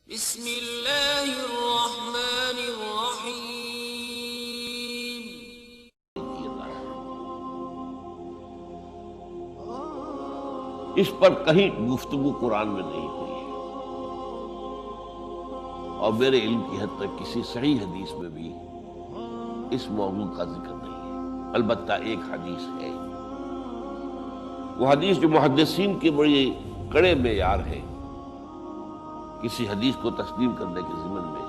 بسم اللہ الرحمن الرحیم۔ اس پر کہیں گفتگو قرآن میں نہیں ہوئی ہے، اور میرے علم کی حد تک کسی صحیح حدیث میں بھی اس موضوع کا ذکر نہیں ہے۔ البتہ ایک حدیث ہے، وہ حدیث جو محدثین کے بڑے کڑے معیار ہے کسی حدیث کو تسلیم کرنے کے ضمن میں،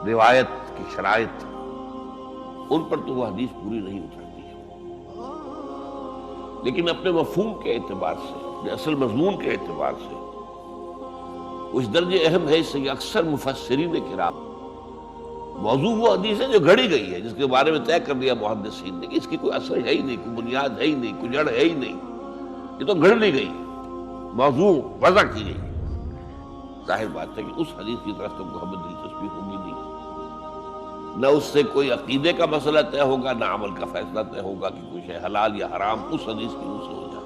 روایت کی شرائط، ان پر تو وہ حدیث پوری نہیں اترتی ہے، لیکن اپنے مفہوم کے اعتبار سے، اپنے اصل مضمون کے اعتبار سے وہ اس درجے اہم ہے اس سے کہ اکثر مفسرین کرام موضوع وہ حدیث ہے جو گھڑی گئی ہے، جس کے بارے میں طے کر دیا محدثین نے کہ اس کی کوئی اثر ہے ہی نہیں، کوئی بنیاد ہے ہی نہیں، کوئی جڑ ہے ہی نہیں، یہ تو گھڑ لی گئی، موضوع وضع کی گئی۔ ظاہر بات ہے کہ اس حدیث کی طرف تو ہمیں دلچسپی ہوگی نہیں، نہ اس سے کوئی عقیدے کا مسئلہ طے ہوگا، نہ عمل کا فیصلہ طے ہوگا کہ کچھ ہے حلال یا حرام اس حدیث کی روح سے ہو جائے۔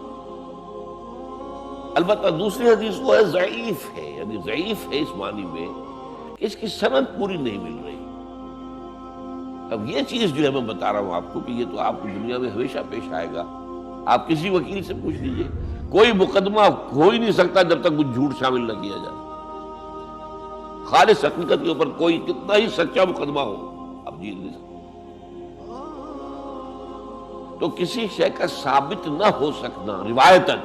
البتہ دوسری حدیث وہ ہے ضعیف ہے، یعنی ضعیف ہے اس معنی میں کہ اس کی سند پوری نہیں مل رہی۔ اب یہ چیز جو ہے میں بتا رہا ہوں آپ کو کہ یہ تو آپ کو دنیا میں ہمیشہ پیش آئے گا، آپ کسی وکیل سے پوچھ لیجئے، کوئی مقدمہ ہو ہی نہیں سکتا جب تک کچھ جھوٹ شامل نہ کیا جائے۔ خالص حقیقت کے اوپر کوئی کتنا ہی سچا مقدمہ ہو، اب جیت نہیں سکتا۔ تو کسی شے کا ثابت نہ ہو سکنا روایتاً،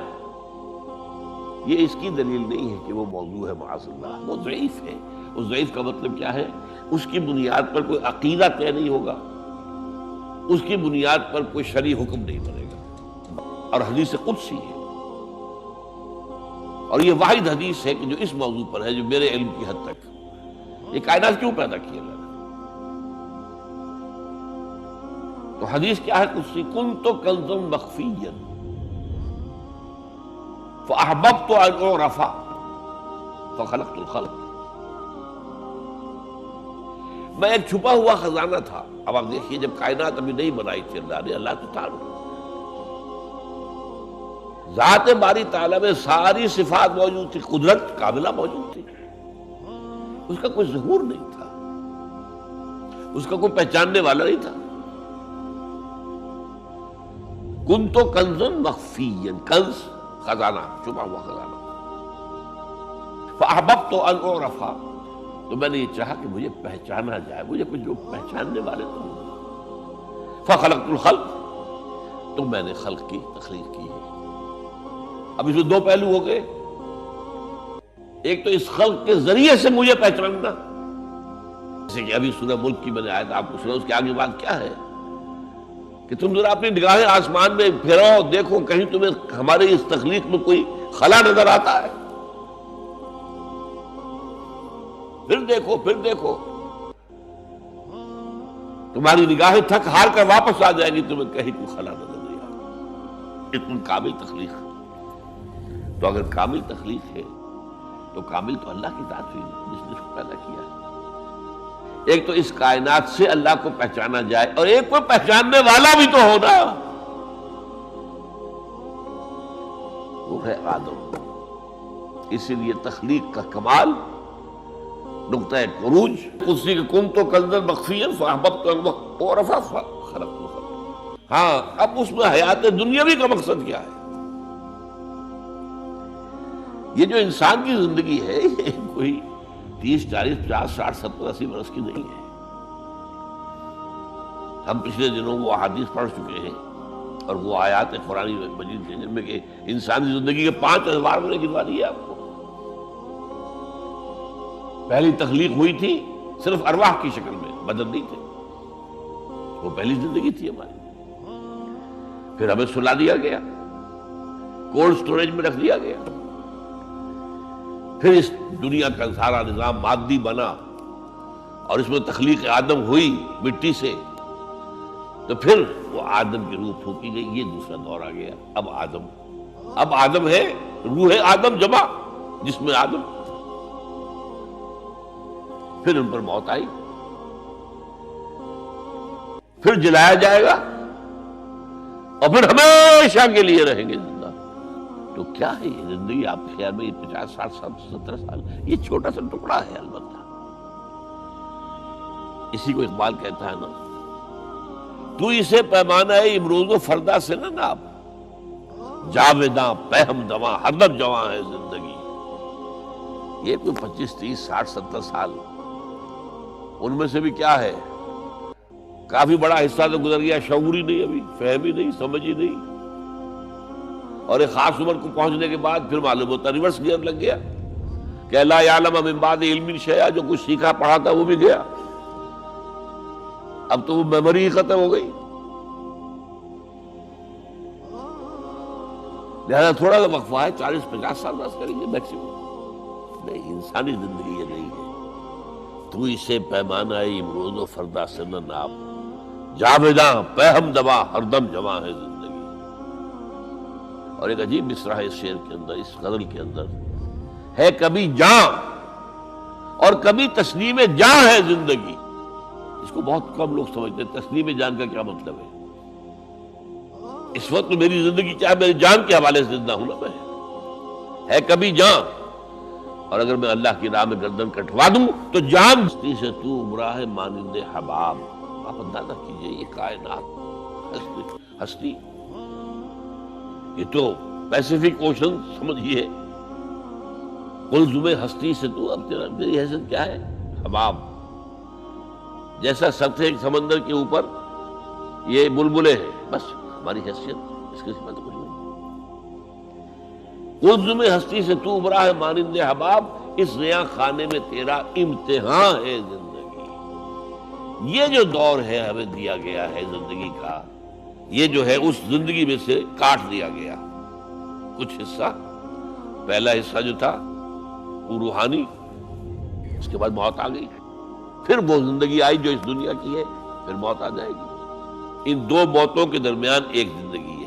یہ اس کی دلیل نہیں ہے کہ وہ موضوع ہے معاذ اللہ، وہ ضعیف ہے۔ اس ضعیف کا مطلب کیا ہے؟ اس کی بنیاد پر کوئی عقیدہ طے نہیں ہوگا، اس کی بنیاد پر کوئی شرعی حکم نہیں بنے گا، اور حدیث قدسی ہے، اور یہ واحد حدیث ہے کہ جو اس موضوع پر ہے، جو میرے علم کی حد تک یہ کائنات کیوں پیدا کی اللہ نے۔ تو حدیث کیا ہے قدسی؟ کنت کنزا مخفیا فاحببت ان اعرف فخلقت الخلق۔ میں ایک چھپا ہوا خزانہ تھا۔ اب آپ دیکھیے، جب کائنات ابھی نہیں بنائی تھی اللہ نے، اللہ تو تھا، ذات باری تعالیٰ میں ساری صفات موجود تھی، قدرت کاملہ موجود تھی، اس کا کوئی ظہور نہیں تھا، اس کا کوئی پہچاننے والا نہیں تھا۔ کنت کنزا مخفیا، کنز خزانہ، چھپا ہوا خزانہ۔ فاحببت ان اعرف، تو میں نے یہ چاہا کہ مجھے پہچانا جائے، مجھے کچھ لوگ پہچاننے والے تو ہوں۔ فخلقت الخلق، تو میں نے خلق کی تخلیق کی ہے۔ اب اس میں دو پہلو ہو گئے، ایک تو اس خلق کے ذریعے سے مجھے پہچاننا، جیسے کہ ابھی سورہ ملک کی میں نے آیت آپ کو سنا، اس کے آگے بات کیا ہے کہ تم ذرا اپنی نگاہیں آسمان میں پھیراؤ، دیکھو کہیں تمہیں ہمارے اس تخلیق میں کوئی خلا نظر آتا ہے، پھر دیکھو تمہاری نگاہیں تھک ہار کر واپس آ جائیں گی، تمہیں کہیں کوئی خلا نظر نہیں آتا۔ اتنی کامل تخلیق، تو اگر کامل تخلیق ہے تو کامل تو اللہ کی ذات ہوئی جس نے اس کو پیدا کیا ہے۔ ایک تو اس کائنات سے اللہ کو پہچانا جائے، اور ایک کوئی پہچاننے والا بھی تو ہونا، وہ ہے آدم۔ اسی لیے تخلیق کا کمال، نقطہ عروج قدسی کے کنت کنزا مخفیا فاحببت ان اعرف فخلقت الخلق۔ ہاں، اب اس میں حیات دنیاوی کا مقصد کیا ہے؟ یہ جو انسان کی زندگی ہے، یہ کوئی 30 40 50 60 70 80 برس کی نہیں ہے۔ ہم پچھلے دنوں وہ احادیث پڑھ چکے ہیں، اور وہ آیات قرآن مجید ہیں جن میں کہ انسانی زندگی کے 5 ادوار میں نے گنوا دیے آپ کو۔ پہلی تخلیق ہوئی تھی صرف ارواح کی شکل میں، بدن نہیں تھے، وہ پہلی زندگی تھی ہماری۔ پھر ہمیں سلا دیا گیا، کولڈ سٹوریج میں رکھ دیا گیا، پھر اس دنیا کا سارا نظام مادی بنا، اور اس میں تخلیق آدم ہوئی مٹی سے، تو پھر وہ آدم کی روح پھونکی گئی، یہ دوسرا دور آ گیا۔ اب آدم ہے، روح آدم جمع، جس میں آدم، پھر ان پر موت آئی، پھر جلایا جائے گا، اور پھر ہمیشہ کے لیے رہیں گے زندہ۔ تو کیا ہے یہ زندگی آپ کے خیال میں؟ یہ 50 60 70 سال یہ چھوٹا سا ٹکڑا ہے البتہ. اسی کو اقبال کہتا ہے نا، تو اسے پیمانہ امروز و فردا سے نہ ناپ، جاویداں پہم دواں ہر دم جواں ہے زندگی. یہ کوئی 25 30 60 70 سال، ان میں سے بھی کیا ہے، کافی بڑا حصہ تو گزر گیا، شعور ہی نہیں، ابھی فہم ہی نہیں، سمجھ ہی نہیں. اور ایک خاص عمر کو پہنچنے کے بعد پھر معلوم ہوتا ریورس گیئر لگ گیا کہ لا یعلم من بعد علم شیئا، جو کچھ سیکھا پڑھا تھا وہ بھی گیا، اب تو وہ میموری ہی ختم ہو گئی. لہذا تھوڑا سا وقفہ ہے، 40 50 سال بس کریں گے میکسیمم. نہیں، انسانی زندگی یہ نہیں ہے. تو اسے پیمانہ امروز و فردا سے نہ ناپ، جاویداں پہم دواں ہر دم جواں ہے زندگی. اور ایک عجیب مصرع ہے اس شعر کے اندر، اس غزل کے اندر ہے، کبھی جاں اور کبھی تسلیم جاں ہے زندگی. اس کو بہت کم لوگ سمجھتے ہیں، تسلیم جان کا کیا مطلب ہے. اس وقت میری زندگی کیا ہے، میری جان کے حوالے سے زندہ ہوں نا میں. ہے کبھی جاں، اور اگر میں اللہ کی راہ میں گردن کٹوا دوں تو جان. ہستی سے تو عمرہ ہے مانند حباب. آپ اندازہ کیجئے یہ کائنات، ہستی، یہ تو پیسیفک اوشن سمجھیے. قلزم ہستی سے تو، اب تیری حیثیت کیا ہے، حباب. جیسا سطح سمندر کے اوپر یہ بلبلے ہیں، بس ہماری حیثیت اس کے سوا تو کچھ نہیں. قلزم ہستی سے تو ابرا ہے مانند حباب، اس نیا خانے میں تیرا امتحان ہے زندگی. یہ جو دور ہے ہمیں دیا گیا ہے زندگی کا، یہ جو ہے اس زندگی میں سے کاٹ دیا گیا کچھ حصہ. پہلا حصہ جو تھا وہ روحانی، اس کے بعد موت آ گئی. پھر وہ زندگی آئی جو اس دنیا کی ہے، پھر موت آ جائے گی. ان دو موتوں کے درمیان ایک زندگی ہے،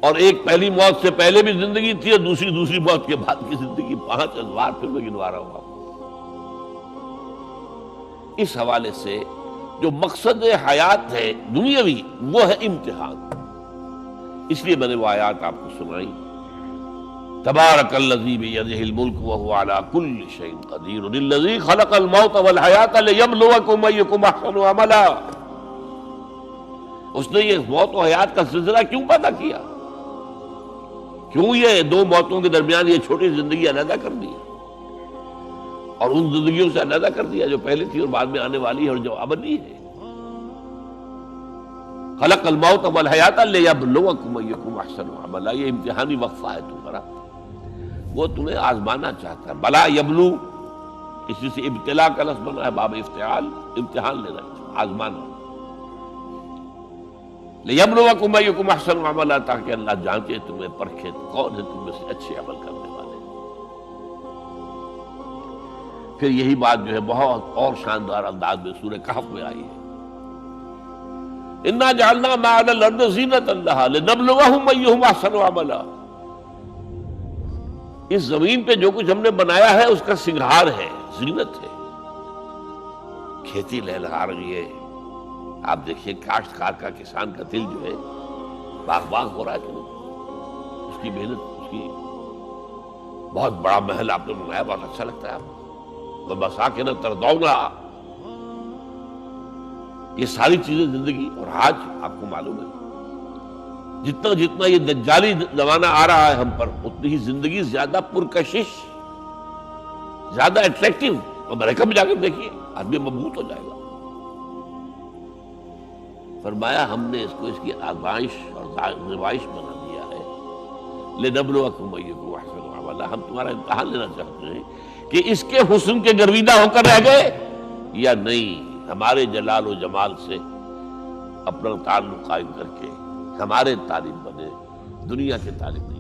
اور ایک پہلی موت سے پہلے بھی زندگی تھی، اور دوسری موت کے بعد کی زندگی. 5 انوار پھر میں گنوا رہا ہوں آپ کو. اس حوالے سے جو مقصد حیات ہے دنیاوی، وہ ہے امتحان. اس لیے میں نے وہ آیات آپ کو سنائی. تبارک الذی بیدہ الملک وہو علی کل شیء قدیر الذی خلق الموت والحیات لیبلوکم ایکم احسن عملا. اس نے یہ موت و حیات کا سلسلہ کیوں پیدا کیا؟ کیوں یہ دو موتوں کے درمیان یہ چھوٹی زندگی علیحدہ کر دی، اور ان زندگیوں سے علیحدہ کر دیا جو پہلے تھی اور بعد میں آنے والی ہے اور جو ابدی ہے. خلق الموت والحیات لیبلوکم ایکم احسن عملا. یہ امتحانی وقفہ ہے تمہارا، وہ تمہیں آزمانا چاہتا ہے. بلا یبلو، اسی سے ابتلا کا لفظ بنا ہے، باب افتعال، امتحان لینا، آزمانا. لیبلوکم ایکم احسن عملا، تاکہ اللہ جانچے تمہیں، پرکھے کون ہے تم میں سے اچھے عمل کرنے والے. پھر یہی بات جو ہے بہت اور شاندار انداز میں سورہ کہف میں آئی ہے. انا جعلنا ما علی الارض زینۃ لہا لنبلوہم ایہم احسن عملا. اس زمین پہ جو کچھ ہم نے بنایا ہے اس کا سنگھار ہے، زینت ہے. کھیتی لہلہا رہی ہے، آپ دیکھیے کاشتکار کا، کسان کا دل جو ہے باغ ہو رہا ہے کہ نہیں. اس کی محنت، اس کی بہت بڑا محل آپ نے بنایا، بہت اچھا لگتا ہے آپ کو. وَمَسَاكِنَ تَرْضَوْنَهَا. یہ ساری چیزیں زندگی. اور آج آپ کو معلوم ہے جتنا یہ دجالی زمانہ آ رہا ہے ہم پر، اتنی ہی زندگی زیادہ پرکشش، زیادہ اٹریکٹیو. امریکہ میں جا کر دیکھیے، آدمی مبہوت ہو جائے گا. فرمایا ہم نے اس کو اس کی آزمائش اور آزمائش بنا دیا ہے. لنبلوکم ایکم احسن عملا. ہم تمہارا امتحان لینا چاہتے ہیں کہ اس کے حسن کے گرویدہ ہو کر رہ گئے یا نہیں. ہمارے جلال و جمال سے اپنا تعلق قائم کر کے ہمارے طالب بنے، دنیا کے طالب نہیں.